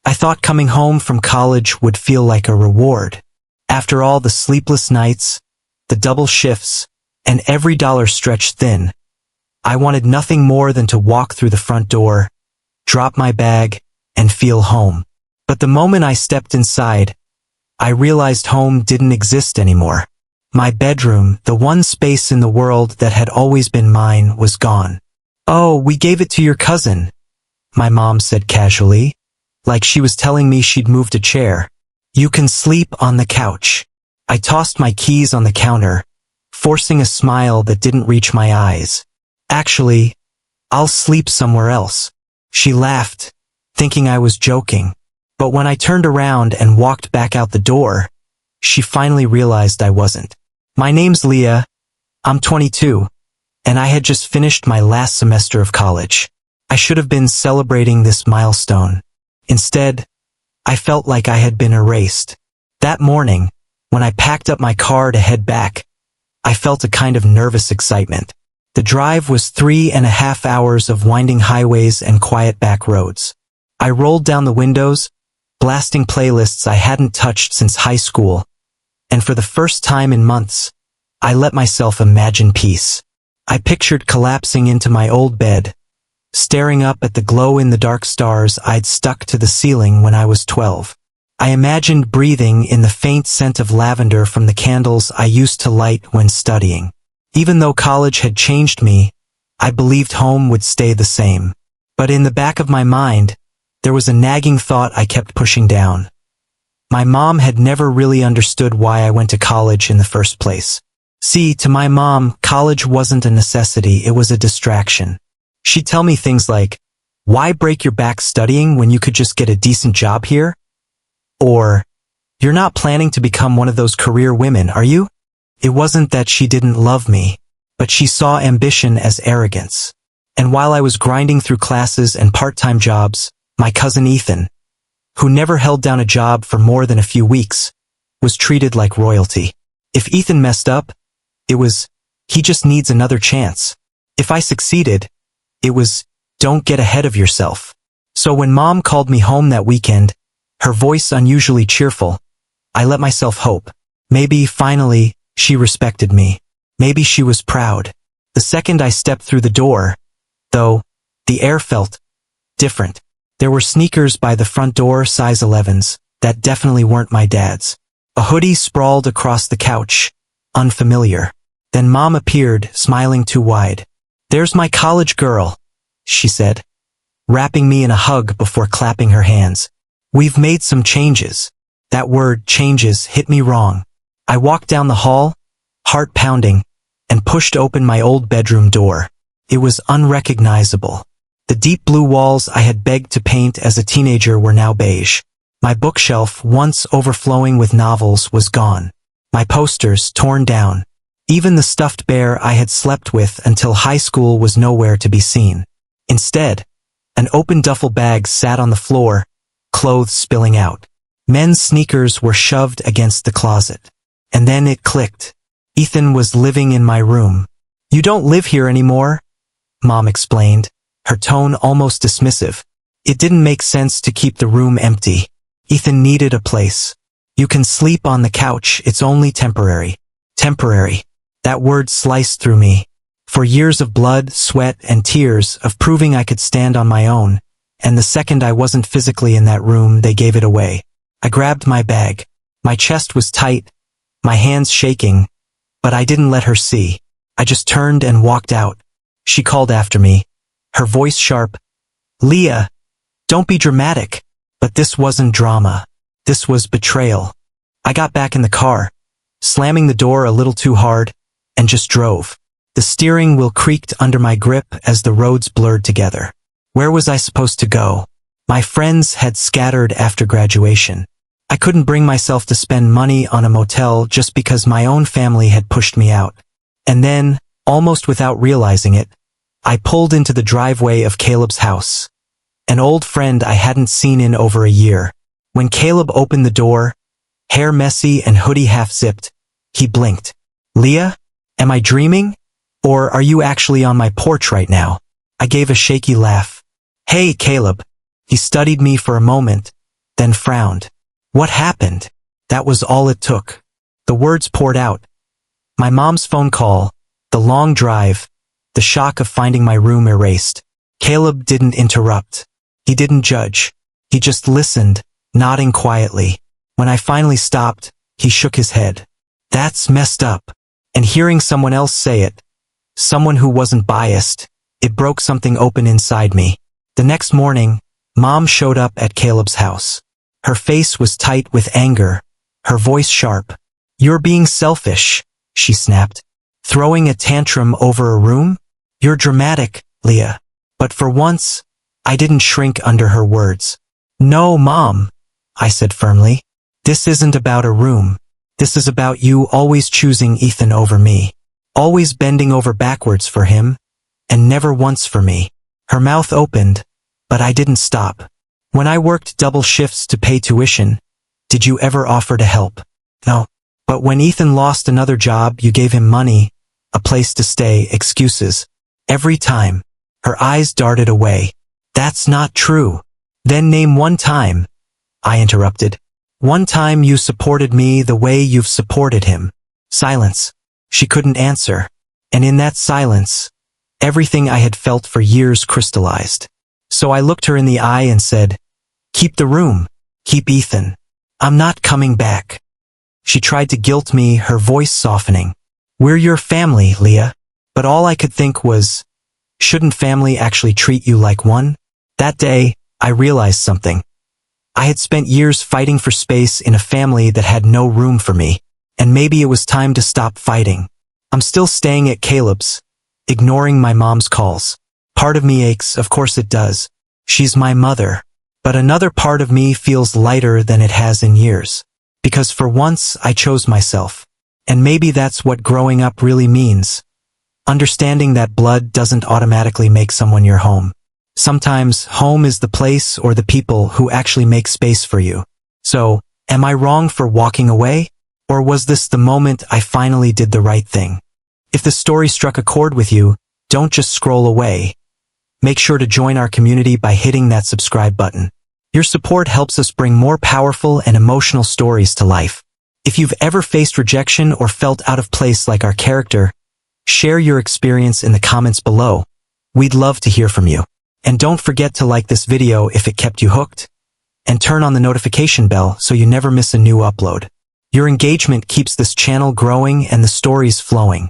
I thought coming home from college would feel like a reward. After all the sleepless nights, the double shifts, and every dollar stretched thin, I wanted nothing more than to walk through the front door, drop my bag, and feel home. But the moment I stepped inside, I realized home didn't exist anymore. My bedroom, the one space in the world that had always been mine, was gone. "Oh, we gave it to your cousin," my mom said casually, like she was telling me she'd moved a chair. "You can sleep on the couch." I tossed my keys on the counter, forcing a smile that didn't reach my eyes. "Actually, I'll sleep somewhere else." She laughed, thinking I was joking. But when I turned around and walked back out the door, she finally realized I wasn't. "My name's Leah. I'm 22, and I had just finished my last semester of college. I should have been celebrating this milestone. Instead, I felt like I had been erased. That morning, when I packed up my car to head back, I felt a kind of nervous excitement. The drive was 3.5 hours of winding highways and quiet back roads. I rolled down the windows, blasting playlists I hadn't touched since high school, and for the first time in months, I let myself imagine peace. I pictured collapsing into my old bed, staring up at the glow-in-the-dark stars I'd stuck to the ceiling when I was 12. I imagined breathing in the faint scent of lavender from the candles I used to light when studying. Even though college had changed me, I believed home would stay the same. But in the back of my mind, there was a nagging thought I kept pushing down. My mom had never really understood why I went to college in the first place. See, to my mom, college wasn't a necessity, it was a distraction. She'd tell me things like, "Why break your back studying when you could just get a decent job here?" Or, "You're not planning to become one of those career women, are you?" It wasn't that she didn't love me, but she saw ambition as arrogance. And while I was grinding through classes and part-time jobs, my cousin Ethan, who never held down a job for more than a few weeks, was treated like royalty. If Ethan messed up, it was, "He just needs another chance." If I succeeded, it was, "Don't get ahead of yourself." So when Mom called me home that weekend, her voice unusually cheerful, I let myself hope. Maybe, finally, she respected me. Maybe she was proud. The second I stepped through the door, though, the air felt different. There were sneakers by the front door, size 11s, that definitely weren't my dad's. A hoodie sprawled across the couch, unfamiliar. Then Mom appeared, smiling too wide. "There's my college girl," she said, wrapping me in a hug before clapping her hands. "We've made some changes." That word, changes, hit me wrong. I walked down the hall, heart pounding, and pushed open my old bedroom door. It was unrecognizable. The deep blue walls I had begged to paint as a teenager were now beige. My bookshelf, once overflowing with novels, was gone. My posters torn down. Even the stuffed bear I had slept with until high school was nowhere to be seen. Instead, an open duffel bag sat on the floor, clothes spilling out. Men's sneakers were shoved against the closet. And then it clicked. Ethan was living in my room. "You don't live here anymore," Mom explained, her tone almost dismissive. It didn't make sense to keep the room empty. Ethan needed a place. "You can sleep on the couch, it's only temporary." Temporary. That word sliced through me. For years of blood, sweat, and tears, of proving I could stand on my own, and the second I wasn't physically in that room, they gave it away. I grabbed my bag. My chest was tight, my hands shaking, but I didn't let her see. I just turned and walked out. She called after me, her voice sharp. "Leah, don't be dramatic." But this wasn't drama. This was betrayal. I got back in the car, slamming the door a little too hard, and just drove. The steering wheel creaked under my grip as the roads blurred together. Where was I supposed to go? My friends had scattered after graduation. I couldn't bring myself to spend money on a motel just because my own family had pushed me out. And then, almost without realizing it, I pulled into the driveway of Caleb's house, an old friend I hadn't seen in over a year. When Caleb opened the door, hair messy and hoodie half-zipped, he blinked. "Leah, am I dreaming? Or are you actually on my porch right now?" I gave a shaky laugh. "Hey, Caleb." He studied me for a moment, then frowned. What happened? That was all it took. The words poured out. My mom's phone call, the long drive, the shock of finding my room erased. Caleb didn't interrupt. He didn't judge. He just listened, nodding quietly. When I finally stopped, he shook his head. That's messed up. And hearing someone else say it, someone who wasn't biased, it broke something open inside me. The next morning, Mom showed up at Caleb's house. Her face was tight with anger, her voice sharp. You're being selfish, she snapped. Throwing a tantrum over a room? You're dramatic, Leah. But for once, I didn't shrink under her words. No, Mom, I said firmly. This isn't about a room. This is about you always choosing Ethan over me. Always bending over backwards for him, and never once for me. Her mouth opened, but I didn't stop. When I worked double shifts to pay tuition, did you ever offer to help? No. But when Ethan lost another job, you gave him money, a place to stay, excuses. Every time. Her eyes darted away. That's not true. Then name one time, I interrupted. One time you supported me the way you've supported him. Silence. She couldn't answer. And in that silence, everything I had felt for years crystallized. So I looked her in the eye and said, keep the room. Keep Ethan. I'm not coming back. She tried to guilt me, her voice softening. We're your family, Leah. But all I could think was, shouldn't family actually treat you like one? That day, I realized something. I had spent years fighting for space in a family that had no room for me, and maybe it was time to stop fighting. I'm still staying at Caleb's, ignoring my mom's calls. Part of me aches, of course it does. She's my mother. But another part of me feels lighter than it has in years. Because for once, I chose myself. And maybe that's what growing up really means. Understanding that blood doesn't automatically make someone your home. Sometimes, home is the place or the people who actually make space for you. So, am I wrong for walking away? Or was this the moment I finally did the right thing? If the story struck a chord with you, don't just scroll away. Make sure to join our community by hitting that subscribe button. Your support helps us bring more powerful and emotional stories to life. If you've ever faced rejection or felt out of place like our character, share your experience in the comments below. We'd love to hear from you. And don't forget to like this video if it kept you hooked, and turn on the notification bell so you never miss a new upload. Your engagement keeps this channel growing and the stories flowing.